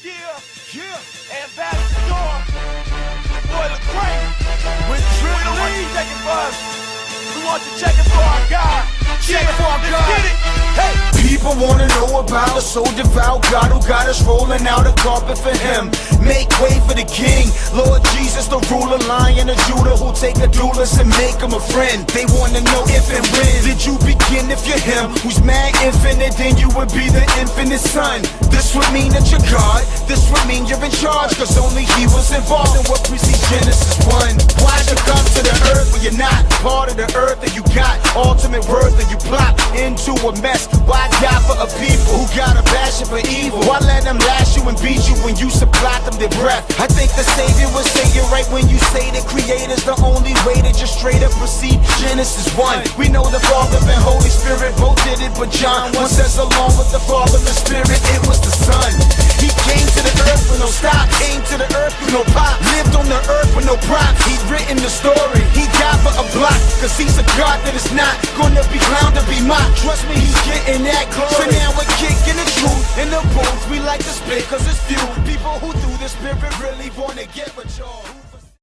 Ambassador, boy Lecrae, with Trill Lee. We don't want you checking for us. We want you checking for our God. Checking for our God. Let's get it. Hey. People wanna know about a so devout God who got us rolling out a carpet for him. Make way for the King, Lord Jesus, the ruler, Lion of Judah, who'll take a doulas and make him a friend. They wanna know if and when did you begin. If you're him, who's mad infinite, then you would be the infinite son. This would mean that you're God, this would mean you're in charge, cause only he was involved in what precedes Genesis 1. Why'd you come to the earth when you're not part of the earth, and you got ultimate worth, and you plop into a mess? Why die for a people who got a passion for evil? Why let them lash you and beat you when you supply them their breath? I think the Savior would say it right when you say the Creator's the only way to just straight up proceed. Genesis 1. We know the Father and Holy Spirit both did it, but John 1 says along with the Father and the Spirit, it was the Son. He came to the earth with no stop, came to the earth with no pop, lived on the earth with no prop. He's written the story, he died for a block, cause he's a God that is not gonna be clowned to be mocked. Trust me, he's getting that glory. So now we're kicking the truth in the booth. We like to spit cause it's few people who through the Spirit really wanna get with y'all.